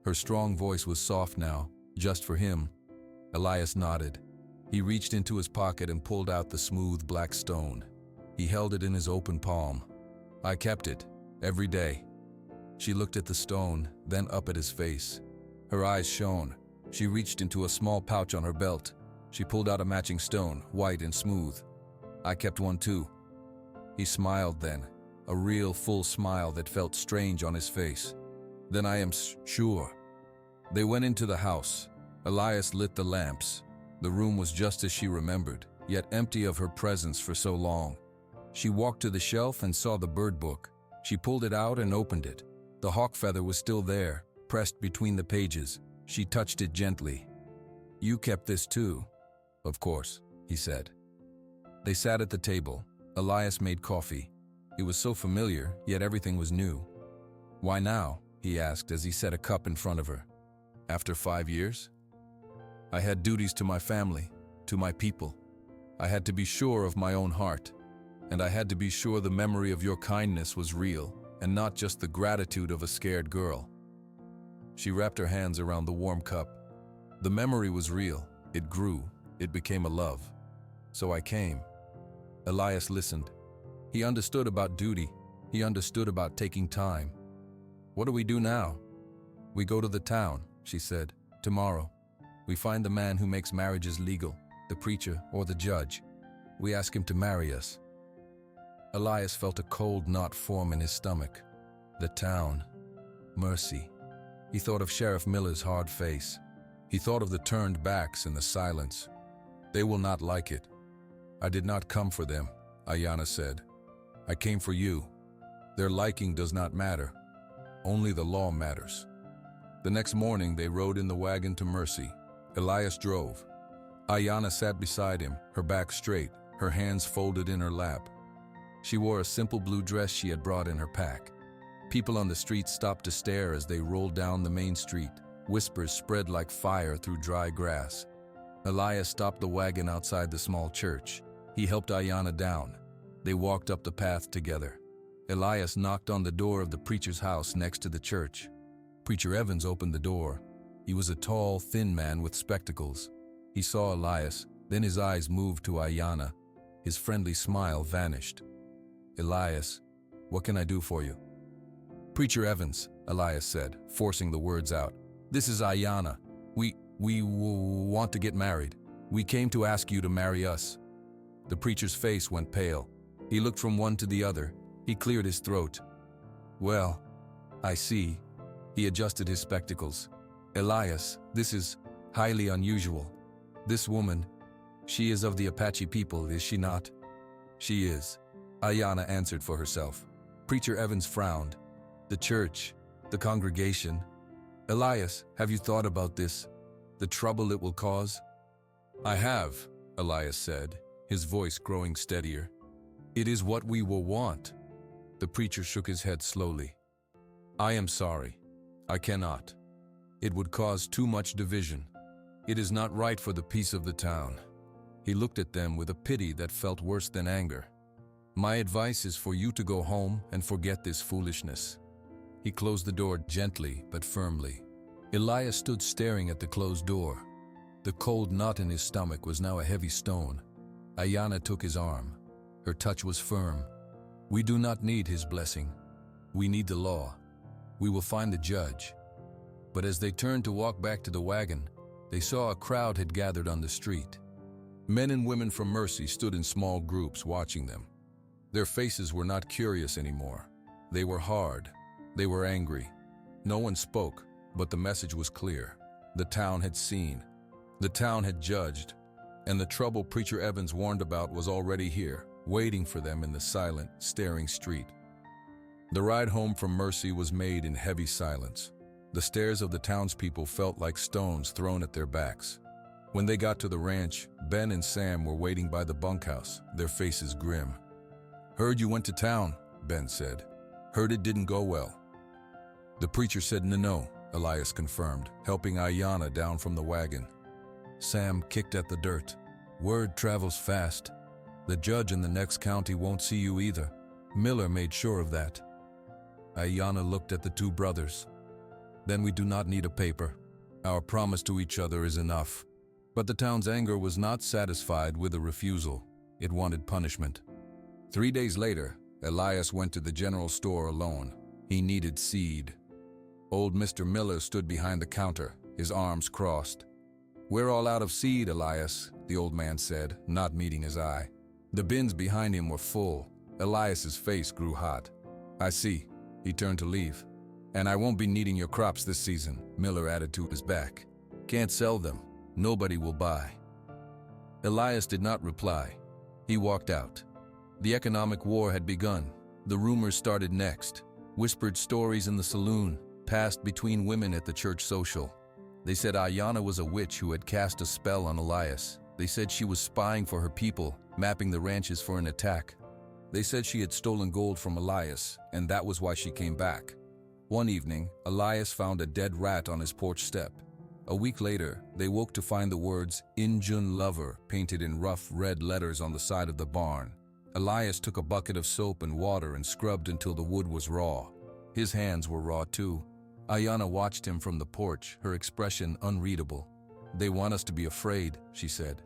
Her strong voice was soft now, just for him. Elias nodded. He reached into his pocket and pulled out the smooth black stone. He held it in his open palm. I kept it, every day. She looked at the stone, then up at his face. Her eyes shone. She reached into a small pouch on her belt. She pulled out a matching stone, white and smooth. I kept one too. He smiled then, a real full smile that felt strange on his face. Then I am sure. They went into the house. Elias lit the lamps. The room was just as she remembered, yet empty of her presence for so long. She walked to the shelf and saw the bird book. She pulled it out and opened it. The hawk feather was still there, pressed between the pages. She touched it gently. You kept this too? Of course, he said. They sat at the table. Elias made coffee. It was so familiar, yet everything was new. Why now? He asked as he set a cup in front of her. After 5 years? I had duties to my family, to my people. I had to be sure of my own heart. And I had to be sure the memory of your kindness was real, and not just the gratitude of a scared girl. She wrapped her hands around the warm cup. The memory was real. It grew. It became a love. So I came. Elias listened. He understood about duty. He understood about taking time. What do we do now? We go to the town, she said. Tomorrow. We find the man who makes marriages legal, the preacher or the judge. We ask him to marry us. Elias felt a cold knot form in his stomach. The town. Mercy. He thought of Sheriff Miller's hard face. He thought of the turned backs and the silence. They will not like it. I did not come for them, Ayanna said. I came for you. Their liking does not matter. Only the law matters. The next morning they rode in the wagon to Mercy. Elias drove. Ayanna sat beside him, her back straight, her hands folded in her lap. She wore a simple blue dress she had brought in her pack. People on the street stopped to stare as they rolled down the main street. Whispers spread like fire through dry grass. Elias stopped the wagon outside the small church. He helped Ayanna down. They walked up the path together. Elias knocked on the door of the preacher's house next to the church. Preacher Evans opened the door. He was a tall, thin man with spectacles. He saw Elias, then his eyes moved to Ayanna. His friendly smile vanished. Elias, what can I do for you? Preacher Evans, Elias said, forcing the words out. This is Ayanna. We want to get married. We came to ask you to marry us. The preacher's face went pale. He looked from one to the other. He cleared his throat. Well, I see. He adjusted his spectacles. Elias, this is highly unusual. This woman, she is of the Apache people, is she not? She is. Ayanna answered for herself. Preacher Evans frowned. The church, the congregation. Elias, have you thought about this? The trouble it will cause? I have, Elias said, his voice growing steadier. It is what we will want. The preacher shook his head slowly. I am sorry. I cannot. It would cause too much division. It is not right for the peace of the town. He looked at them with a pity that felt worse than anger. My advice is for you to go home and forget this foolishness. He closed the door gently but firmly. Elias stood staring at the closed door. The cold knot in his stomach was now a heavy stone. Ayanna took his arm. Her touch was firm. We do not need his blessing. We need the law. We will find the judge. But as they turned to walk back to the wagon, they saw a crowd had gathered on the street. Men and women from Mercy stood in small groups watching them. Their faces were not curious anymore. They were hard. They were angry. No one spoke, but the message was clear. The town had seen. The town had judged. And the trouble Preacher Evans warned about was already here, waiting for them in the silent, staring street. The ride home from Mercy was made in heavy silence. The stares of the townspeople felt like stones thrown at their backs. When they got to the ranch, Ben and Sam were waiting by the bunkhouse, their faces grim. "Heard you went to town," Ben said. "Heard it didn't go well." The preacher said no, Elias confirmed, helping Ayanna down from the wagon. Sam kicked at the dirt. "Word travels fast. The judge in the next county won't see you either. Miller made sure of that." Ayanna looked at the two brothers. "Then we do not need a paper. Our promise to each other is enough." But the town's anger was not satisfied with a refusal. It wanted punishment. 3 days later, Elias went to the general store alone. He needed seed. Old Mr. Miller stood behind the counter, his arms crossed. "We're all out of seed, Elias," the old man said, not meeting his eye. The bins behind him were full. Elias's face grew hot. "I see." He turned to leave. "And I won't be needing your crops this season," Miller added to his back. "Can't sell them. Nobody will buy." Elias did not reply. He walked out. The economic war had begun. The rumors started next. Whispered stories in the saloon, passed between women at the church social. They said Ayanna was a witch who had cast a spell on Elias. They said she was spying for her people, mapping the ranches for an attack. They said she had stolen gold from Elias, and that was why she came back. One evening, Elias found a dead rat on his porch step. A week later, they woke to find the words "Injun Lover" painted in rough red letters on the side of the barn. Elias took a bucket of soap and water and scrubbed until the wood was raw. His hands were raw too. Ayanna watched him from the porch, her expression unreadable. "They want us to be afraid," she said.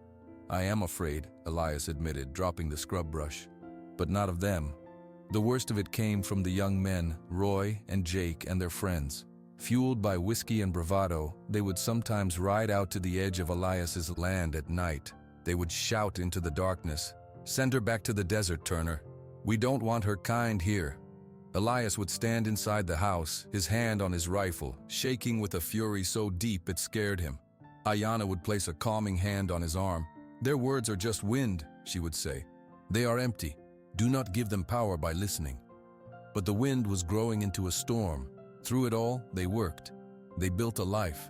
"I am afraid," Elias admitted, dropping the scrub brush. "But not of them." The worst of it came from the young men, Roy and Jake and their friends. Fueled by whiskey and bravado, they would sometimes ride out to the edge of Elias's land at night. They would shout into the darkness, "Send her back to the desert, Turner. We don't want her kind here." Elias would stand inside the house, his hand on his rifle, shaking with a fury so deep it scared him. Ayanna would place a calming hand on his arm. "Their words are just wind," she would say. "They are empty. Do not give them power by listening." But the wind was growing into a storm. Through it all, they worked. They built a life.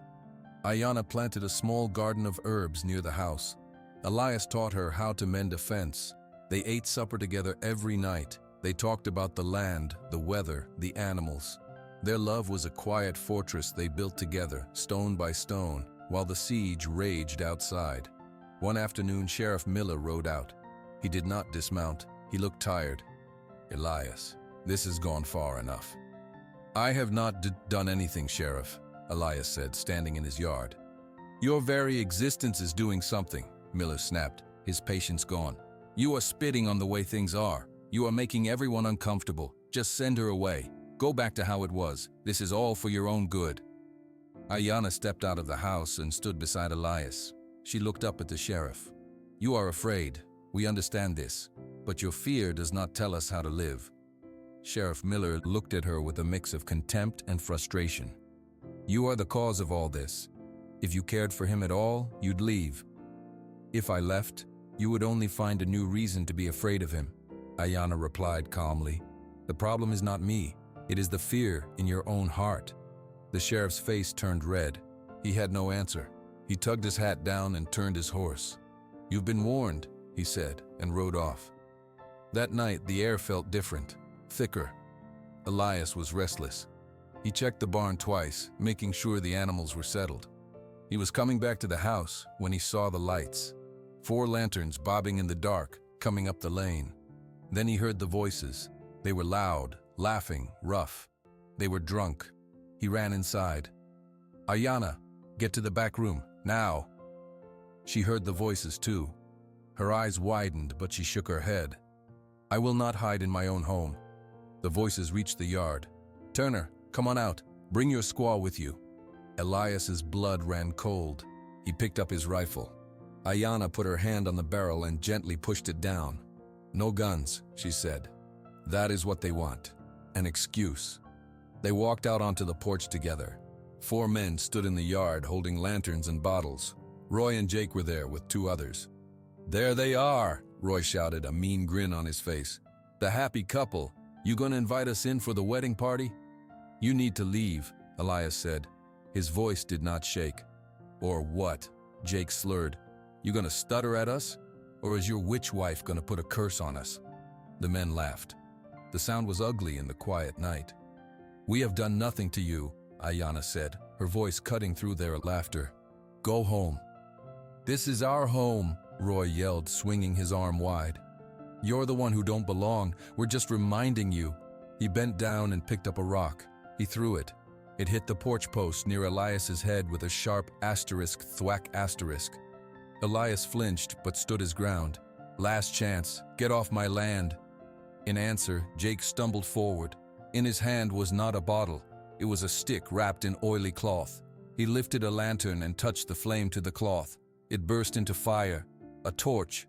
Ayanna planted a small garden of herbs near the house. Elias taught her how to mend a fence. They ate supper together every night. They talked about the land, the weather, the animals. Their love was a quiet fortress they built together, stone by stone, while the siege raged outside. One afternoon, Sheriff Miller rode out. He did not dismount. He looked tired. "Elias, this has gone far enough." "I have not done anything, Sheriff," Elias said, standing in his yard. "Your very existence is doing something," Miller snapped, his patience gone. "You are spitting on the way things are. You are making everyone uncomfortable. Just send her away. Go back to how it was. This is all for your own good." Ayanna stepped out of the house and stood beside Elias. She looked up at the sheriff. "You are afraid. We understand this. But your fear does not tell us how to live." Sheriff Miller looked at her with a mix of contempt and frustration. "You are the cause of all this. If you cared for him at all, you'd leave. If I left, you would only find a new reason to be afraid of him," Ayanna replied calmly. "The problem is not me. It is the fear in your own heart." The sheriff's face turned red. He had no answer. He tugged his hat down and turned his horse. "You've been warned," he said, and rode off. That night, the air felt different. Thicker. Elias was restless. He checked the barn twice, making sure the animals were settled. He was coming back to the house when he saw the lights. 4 lanterns bobbing in the dark, coming up the lane. Then he heard the voices. They were loud, laughing, rough. They were drunk. He ran inside. "Ayanna, get to the back room, now." She heard the voices too. Her eyes widened, but she shook her head. "I will not hide in my own home." The voices reached the yard. "Turner, come on out. Bring your squaw with you." Elias's blood ran cold. He picked up his rifle. Ayanna put her hand on the barrel and gently pushed it down. "No guns," she said. "That is what they want. An excuse." They walked out onto the porch together. 4 men stood in the yard holding lanterns and bottles. Roy and Jake were there with 2 others. "There they are," Roy shouted, a mean grin on his face. "The happy couple. You gonna invite us in for the wedding party?" "You need to leave," Elias said. His voice did not shake. "Or what?" Jake slurred. "You gonna stutter at us? Or is your witch wife gonna put a curse on us?" The men laughed. The sound was ugly in the quiet night. "We have done nothing to you," Ayanna said, her voice cutting through their laughter. "Go home." "This is our home," Roy yelled, swinging his arm wide. "You're the one who don't belong. We're just reminding you." He bent down and picked up a rock. He threw it. It hit the porch post near Elias's head with a sharp asterisk thwack asterisk. Elias flinched but stood his ground. "Last chance. Get off my land." In answer, Jake stumbled forward. In his hand was not a bottle. It was a stick wrapped in oily cloth. He lifted a lantern and touched the flame to the cloth. It burst into fire. A torch.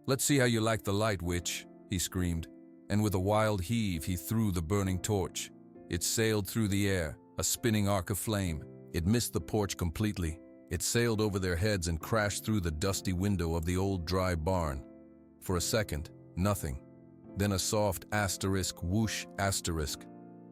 "Let's see how you like the light, witch," he screamed. And with a wild heave, he threw the burning torch. It sailed through the air, a spinning arc of flame. It missed the porch completely. It sailed over their heads and crashed through the dusty window of the old dry barn. For a second, nothing. Then a soft asterisk whoosh asterisk.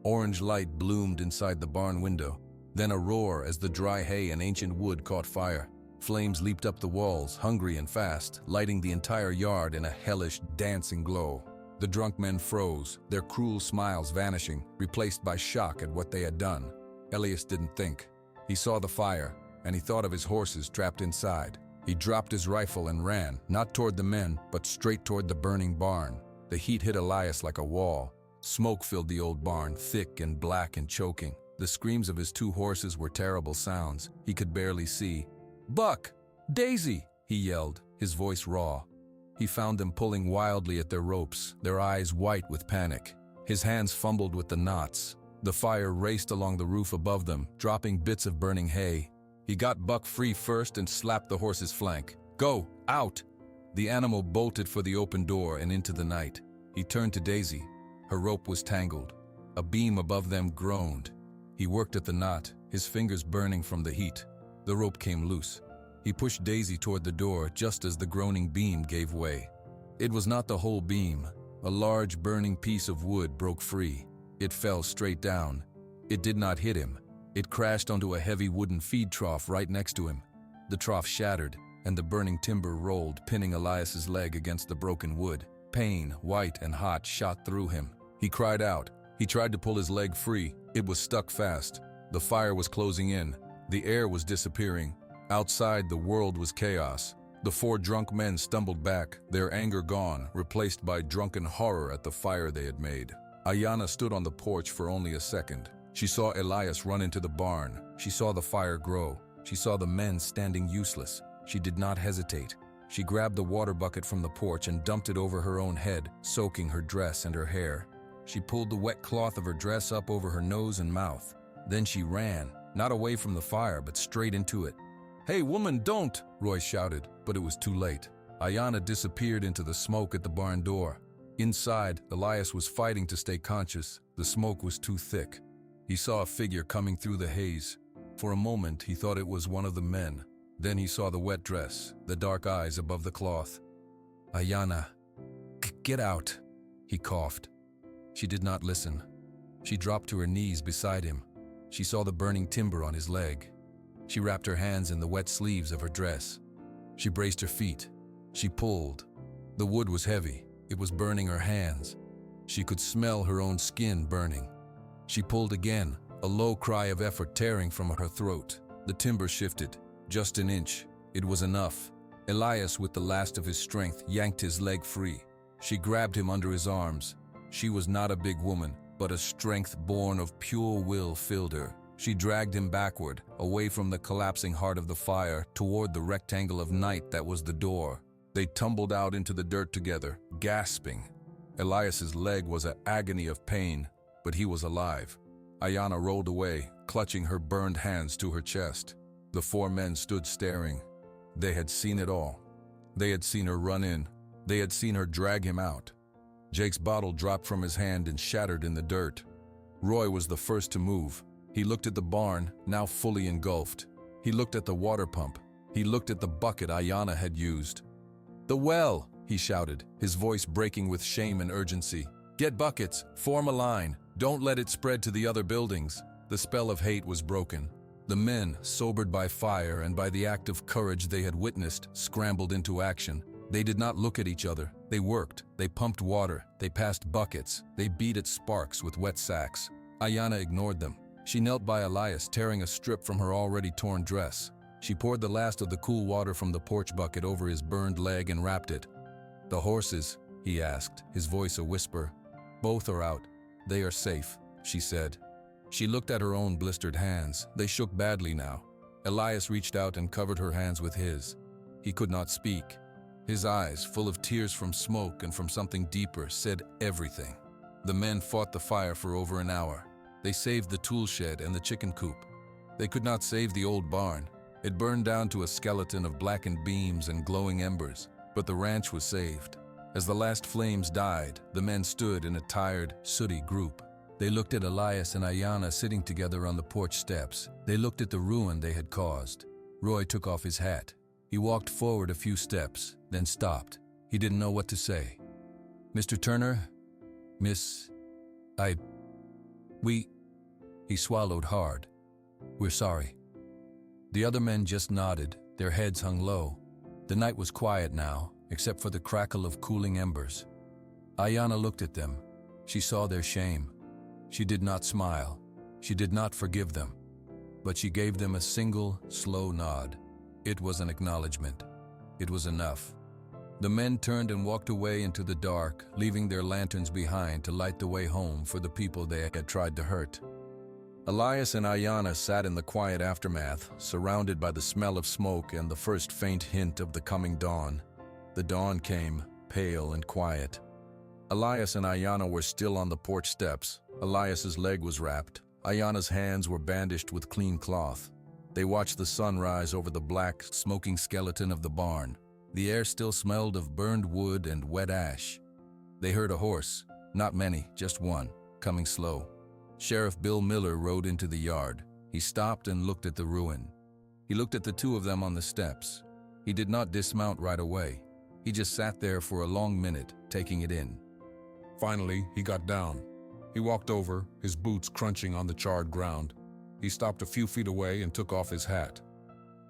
Orange light bloomed inside the barn window. Then a roar as the dry hay and ancient wood caught fire. Flames leaped up the walls, hungry and fast, lighting the entire yard in a hellish, dancing glow. The drunk men froze, their cruel smiles vanishing, replaced by shock at what they had done. Elias didn't think. He saw the fire, and he thought of his horses trapped inside. He dropped his rifle and ran, not toward the men, but straight toward the burning barn. The heat hit Elias like a wall. Smoke filled the old barn, thick and black and choking. The screams of his 2 horses were terrible sounds. He could barely see. "Buck! Daisy!" he yelled, his voice raw. He found them pulling wildly at their ropes, their eyes white with panic. His hands fumbled with the knots. The fire raced along the roof above them, dropping bits of burning hay. He got Buck free first and slapped the horse's flank. "Go! Out!" The animal bolted for the open door and into the night. He turned to Daisy. Her rope was tangled. A beam above them groaned. He worked at the knot, his fingers burning from the heat. The rope came loose. He pushed Daisy toward the door just as the groaning beam gave way. It was not the whole beam. A large burning piece of wood broke free. It fell straight down. It did not hit him. It crashed onto a heavy wooden feed trough right next to him. The trough shattered, and the burning timber rolled, pinning Elias's leg against the broken wood. Pain, white and hot, shot through him. He cried out. He tried to pull his leg free. It was stuck fast. The fire was closing in. The air was disappearing. Outside, the world was chaos. The 4 drunk men stumbled back, their anger gone, replaced by drunken horror at the fire they had made. Ayanna stood on the porch for only a second. She saw Elias run into the barn. She saw the fire grow. She saw the men standing useless. She did not hesitate. She grabbed the water bucket from the porch and dumped it over her own head, soaking her dress and her hair. She pulled the wet cloth of her dress up over her nose and mouth. Then she ran, not away from the fire, but straight into it. "Hey, woman, don't!" Roy shouted, but it was too late. Ayanna disappeared into the smoke at the barn door. Inside, Elias was fighting to stay conscious. The smoke was too thick. He saw a figure coming through the haze. For a moment, he thought it was one of the men. Then he saw the wet dress, the dark eyes above the cloth. "Ayanna, get out," he coughed. She did not listen. She dropped to her knees beside him. She saw the burning timber on his leg. She wrapped her hands in the wet sleeves of her dress. She braced her feet. She pulled. The wood was heavy. It was burning her hands. She could smell her own skin burning. She pulled again, a low cry of effort tearing from her throat. The timber shifted, just an inch. It was enough. Elias, with the last of his strength, yanked his leg free. She grabbed him under his arms. She was not a big woman, but a strength born of pure will filled her. She dragged him backward, away from the collapsing heart of the fire, toward the rectangle of night that was the door. They tumbled out into the dirt together, gasping. Elias's leg was an agony of pain, but he was alive. Ayanna rolled away, clutching her burned hands to her chest. The four men stood staring. They had seen it all. They had seen her run in. They had seen her drag him out. Jake's bottle dropped from his hand and shattered in the dirt. Roy was the first to move. He looked at the barn, now fully engulfed. He looked at the water pump. He looked at the bucket Ayanna had used. "The well!" he shouted, his voice breaking with shame and urgency. "Get buckets, form a line, don't let it spread to the other buildings." The spell of hate was broken. The men, sobered by fire and by the act of courage they had witnessed, scrambled into action. They did not look at each other. They worked, they pumped water, they passed buckets, they beat at sparks with wet sacks. Ayanna ignored them. She knelt by Elias, tearing a strip from her already torn dress. She poured the last of the cool water from the porch bucket over his burned leg and wrapped it. "The horses?" he asked, his voice a whisper. "Both are out. They are safe," she said. She looked at her own blistered hands. They shook badly now. Elias reached out and covered her hands with his. He could not speak. His eyes, full of tears from smoke and from something deeper, said everything. The men fought the fire for over an hour. They saved the tool shed and the chicken coop. They could not save the old barn. It burned down to a skeleton of blackened beams and glowing embers, but the ranch was saved. As the last flames died, the men stood in a tired, sooty group. They looked at Elias and Ayanna sitting together on the porch steps. They looked at the ruin they had caused. Roy took off his hat. He walked forward a few steps, then stopped. He didn't know what to say. "Mr. Turner? Miss... We..." He swallowed hard. "We're sorry." The other men just nodded, their heads hung low. The night was quiet now, except for the crackle of cooling embers. Ayanna looked at them. She saw their shame. She did not smile. She did not forgive them. But she gave them a single, slow nod. It was an acknowledgement. It was enough. The men turned and walked away into the dark, leaving their lanterns behind to light the way home for the people they had tried to hurt. Elias and Ayanna sat in the quiet aftermath, surrounded by the smell of smoke and the first faint hint of the coming dawn. The dawn came, pale and quiet. Elias and Ayanna were still on the porch steps. Elias's leg was wrapped. Ayanna's hands were bandaged with clean cloth. They watched the sun rise over the black, smoking skeleton of the barn. The air still smelled of burned wood and wet ash. They heard a horse, not many, just one, coming slow. Sheriff Bill Miller rode into the yard. He stopped and looked at the ruin. He looked at the two of them on the steps. He did not dismount right away. He just sat there for a long minute, taking it in. Finally, he got down. He walked over, his boots crunching on the charred ground. He stopped a few feet away and took off his hat.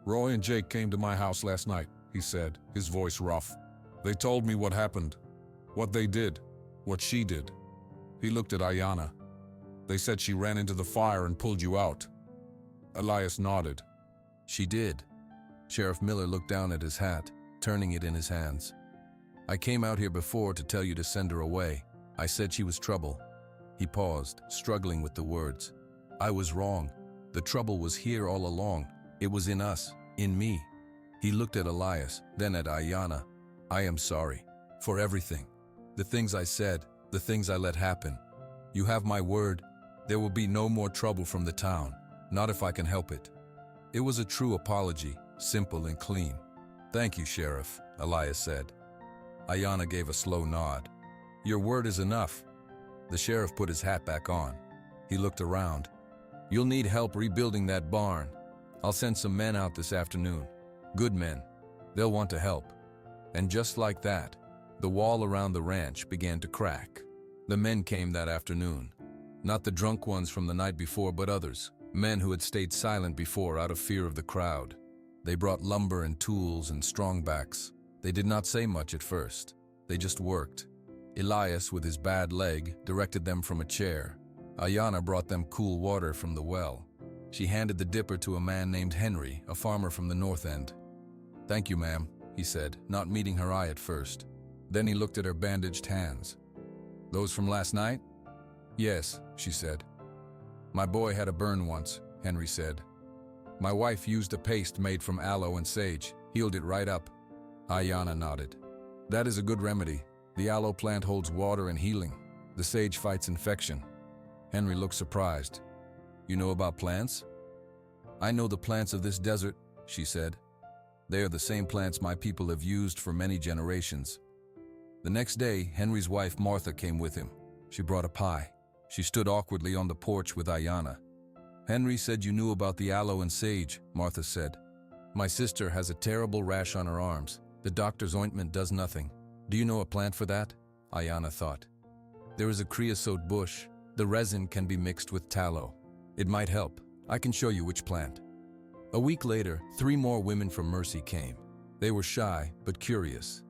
"Roy and Jake came to my house last night," he said, his voice rough. "They told me what happened, what they did, what she did." He looked at Ayanna. "They said she ran into the fire and pulled you out." Elias nodded. "She did." Sheriff Miller looked down at his hat, turning it in his hands. "I came out here before to tell you to send her away. I said she was trouble." He paused, struggling with the words. "I was wrong. The trouble was here all along. It was in us, in me." He looked at Elias, then at Ayanna. "I am sorry. For everything. The things I said, the things I let happen. You have my word. There will be no more trouble from the town. Not if I can help it." It was a true apology, simple and clean. "Thank you, Sheriff," Elias said. Ayanna gave a slow nod. "Your word is enough." The sheriff put his hat back on. He looked around. "You'll need help rebuilding that barn. I'll send some men out this afternoon. Good men. They'll want to help." And just like that, the wall around the ranch began to crack. The men came that afternoon. Not the drunk ones from the night before, but others. Men who had stayed silent before out of fear of the crowd. They brought lumber and tools and strongbacks. They did not say much at first. They just worked. Elias, with his bad leg, directed them from a chair. Ayanna brought them cool water from the well. She handed the dipper to a man named Henry, a farmer from the north end. "Thank you, ma'am," he said, not meeting her eye at first. Then he looked at her bandaged hands. "Those from last night?" "Yes," she said. "My boy had a burn once," Henry said. "My wife used a paste made from aloe and sage, healed it right up." Ayanna nodded. "That is a good remedy. The aloe plant holds water and healing. The sage fights infection." Henry looked surprised. You know about plants? I know the plants of this desert, she said. They are the same plants my people have used for many generations. The next day, Henry's wife Martha came with him. She brought a pie. She stood awkwardly on the porch with Ayanna. Henry said you knew about the aloe and sage, Martha said. My sister has a terrible rash on her arms. The doctor's ointment does nothing. Do you know a plant for that? Ayanna thought. There is a creosote bush. The resin can be mixed with tallow. It might help. I can show you which plant. A week later, 3 more women from Mercy came. They were shy, but curious.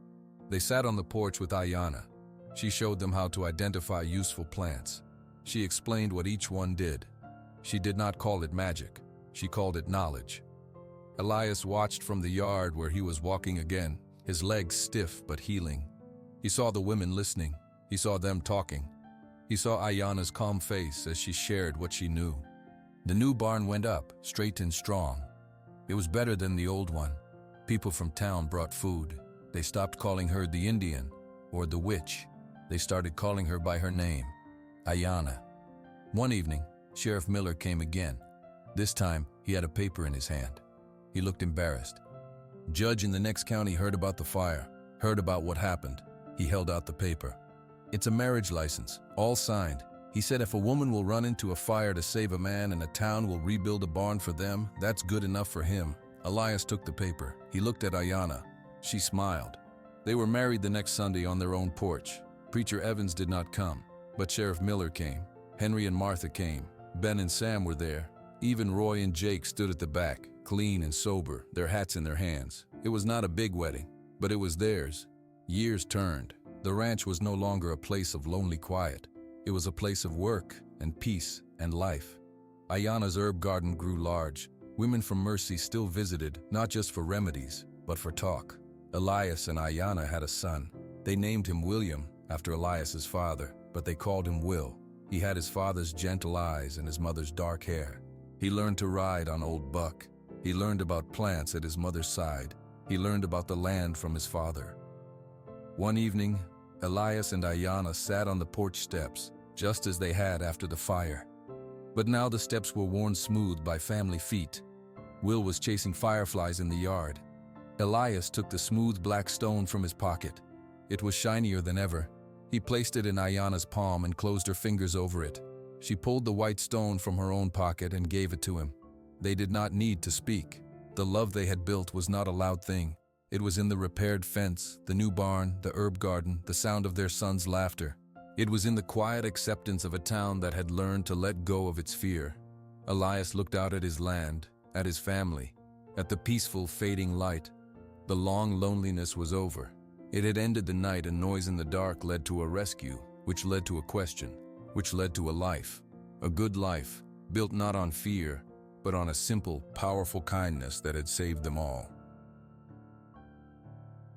They sat on the porch with Ayanna. She showed them how to identify useful plants. She explained what each one did. She did not call it magic. She called it knowledge. Elias watched from the yard where he was walking again, his legs stiff but healing. He saw the women listening. He saw them talking. He saw Ayanna's calm face as she shared what she knew. The new barn went up, straight and strong. It was better than the old one. People from town brought food. They stopped calling her the Indian or the witch. They started calling her by her name, Ayanna. One evening, Sheriff Miller came again. This time, he had a paper in his hand. He looked embarrassed. Judge in the next county heard about the fire, heard about what happened. He held out the paper. It's a marriage license, all signed. He said if a woman will run into a fire to save a man and a town will rebuild a barn for them, that's good enough for him. Elias took the paper. He looked at Ayanna. She smiled. They were married the next Sunday on their own porch. Preacher Evans did not come, but Sheriff Miller came. Henry and Martha came. Ben and Sam were there. Even Roy and Jake stood at the back, clean and sober, their hats in their hands. It was not a big wedding, but it was theirs. Years turned. The ranch was no longer a place of lonely quiet. It was a place of work and peace and life. Ayanna's herb garden grew large. Women from Mercy still visited, not just for remedies, but for talk. Elias and Ayanna had a son. They named him William, after Elias's father, but they called him Will. He had his father's gentle eyes and his mother's dark hair. He learned to ride on Old Buck. He learned about plants at his mother's side. He learned about the land from his father. One evening, Elias and Ayanna sat on the porch steps, just as they had after the fire. But now the steps were worn smooth by family feet. Will was chasing fireflies in the yard. Elias took the smooth black stone from his pocket. It was shinier than ever. He placed it in Ayanna's palm and closed her fingers over it. She pulled the white stone from her own pocket and gave it to him. They did not need to speak. The love they had built was not a loud thing. It was in the repaired fence, the new barn, the herb garden, the sound of their son's laughter. It was in the quiet acceptance of a town that had learned to let go of its fear. Elias looked out at his land, at his family, at the peaceful fading light. The long loneliness was over. It had ended the night, and noise in the dark led to a rescue, which led to a question, which led to a life. A good life, built not on fear, but on a simple, powerful kindness that had saved them all.